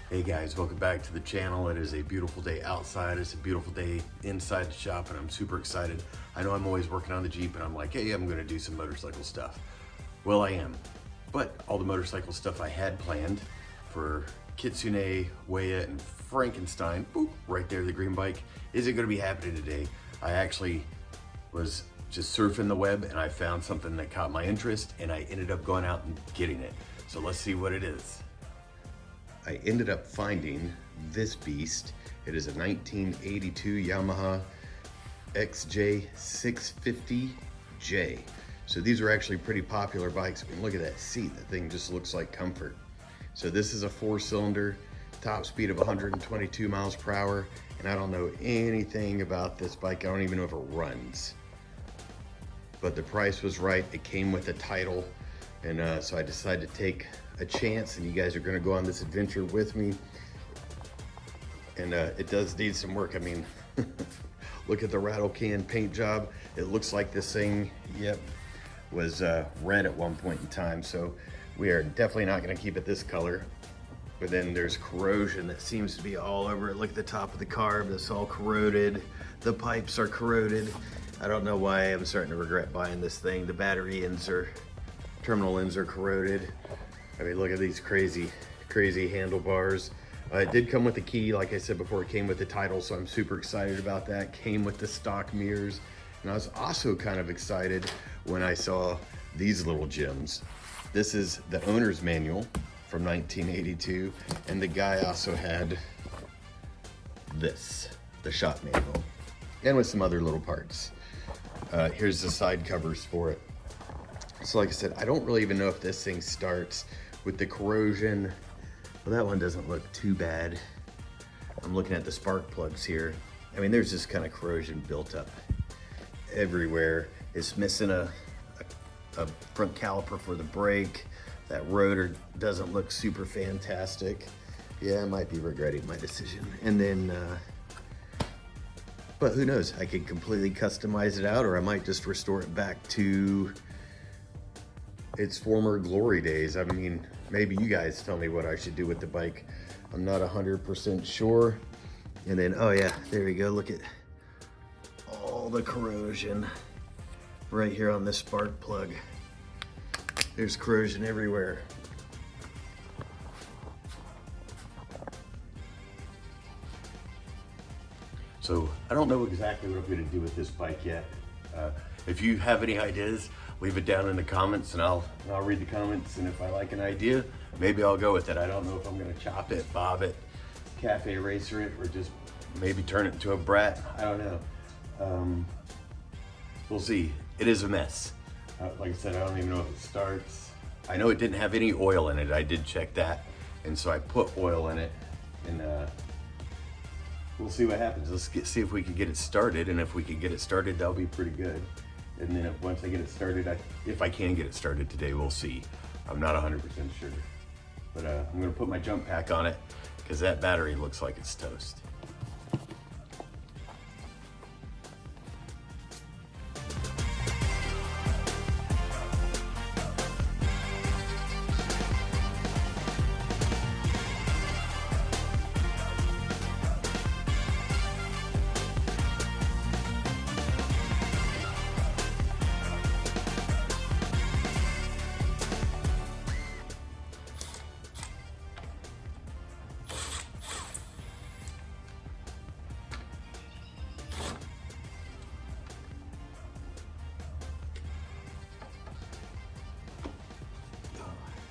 Hey guys, welcome back to the channel. It is a beautiful day outside. It's a beautiful day inside the shop and I'm super excited. I know I'm always working on the Jeep and I'm like, hey, I'm gonna do some motorcycle stuff. Well, I am. But all the motorcycle stuff I had planned for Kitsune, Weya, and Frankenstein, boop, right there, the green bike, isn't gonna be happening today. I actually was just surfing the web and I found something that caught my interest and I ended up going out and getting it. So let's see what it is. I ended up finding this beast. It is a 1982 Yamaha XJ650J. So these are actually pretty popular bikes. I mean, look at that seat. That thing just looks like comfort. So this is a 4-cylinder, top speed of 122 miles per hour. And I don't know anything about this bike. I don't even know if it runs. But the price was right. It came with a title. And so I decided to take a chance, and you guys are going to go on this adventure with me. And it does need some work. I mean, look at the rattle can paint job. It looks like this thing, yep, was red at one point in time. So we are definitely not going to keep it this color. But then there's corrosion that seems to be all over it. Look at the top of the carb. That's all corroded. The pipes are corroded. I don't know why I'm starting to regret buying this thing. The battery ends are, terminal ends are corroded. I mean, look at these crazy handlebars. It did come with the key, like I said before, it came with the title, so I'm super excited about that. Came with the stock mirrors. And I was also kind of excited when I saw these little gems. This is the owner's manual from 1982, and the guy also had this, the shop manual, and with some other little parts. Here's the side covers for it. So like I said, I don't really even know if this thing starts with the corrosion. Well, that one doesn't look too bad. I'm looking at the spark plugs here. I mean, there's just kind of corrosion built up everywhere. It's missing a front caliper for the brake. That rotor doesn't look super fantastic. Yeah, I might be regretting my decision. And then, but who knows? I could completely customize it out, or I might just restore it back to its former glory days. I mean, maybe you guys tell me what I should do with the bike. I'm not 100% sure. And then, oh yeah, there we go. Look at all the corrosion right here on this spark plug. There's corrosion everywhere. So I don't know exactly what I'm gonna do with this bike yet. If you have any ideas, leave it down in the comments and I'll read the comments, and if I like an idea, maybe I'll go with it. I don't know if I'm gonna chop it, bob it, cafe racer it, or just maybe turn it into a brat. I don't know. We'll see. It is a mess. Like I said, I don't even know if it starts. I know it didn't have any oil in it. I did check that. And so I put oil in it, and we'll see what happens. Let's see if we can get it started. And if we can get it started, that'll be pretty good. And then once I get it started, if I can get it started today, we'll see. I'm not 100% sure. But I'm gonna put my jump pack on it because that battery looks like it's toast.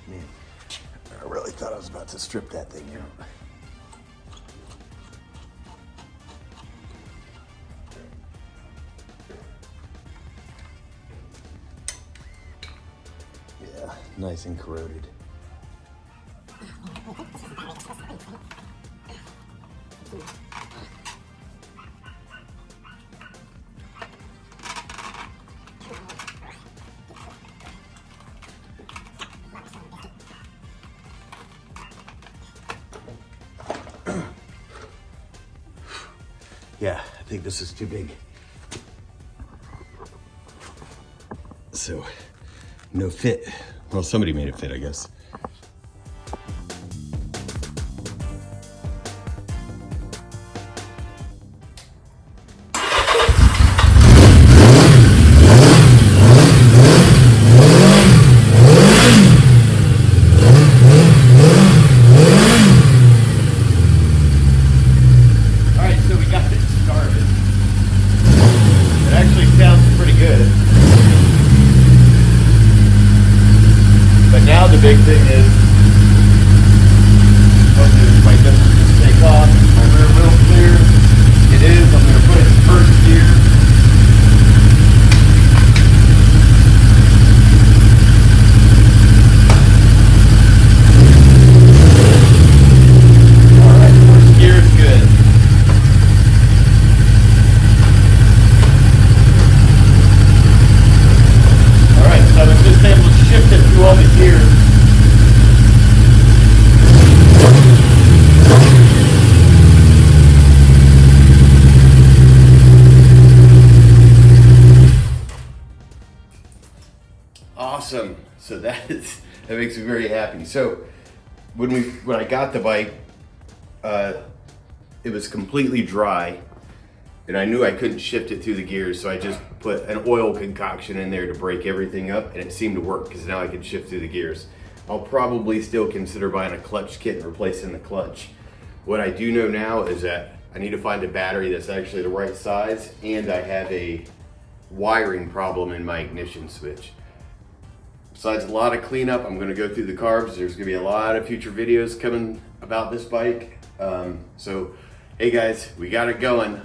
Man, I really thought I was about to strip that thing out. Yeah, nice and corroded. Yeah, I think this is too big. So, no fit. Well, somebody made it fit, I guess. That makes me very happy. So when I got the bike, it was completely dry, and I knew I couldn't shift it through the gears, so I just put an oil concoction in there to break everything up, and it seemed to work because now I can shift through the gears. I'll probably still consider buying a clutch kit and replacing the clutch. What I do know now is that I need to find a battery that's actually the right size, and I have a wiring problem in my ignition switch. Besides a lot of cleanup, I'm gonna go through the carbs. There's gonna be a lot of future videos coming about this bike. So, hey guys, we got it going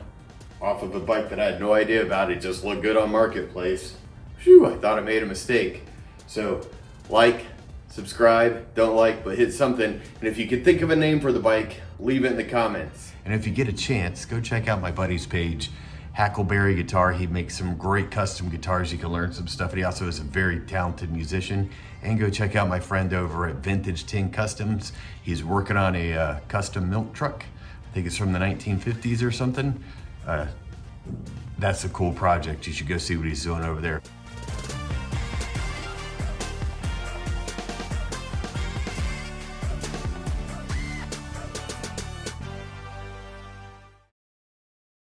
off of a bike that I had no idea about. It just looked good on Marketplace. Phew, I thought I made a mistake. So, like, subscribe, don't like, but hit something. And if you can think of a name for the bike, leave it in the comments. And if you get a chance, go check out my buddy's page, Hackleberry Guitar. He makes some great custom guitars. You can learn some stuff. And he also is a very talented musician. And go check out my friend over at Vintage 10 Customs. He's working on a custom milk truck. I think it's from the 1950s or something. That's a cool project. You should go see what he's doing over there.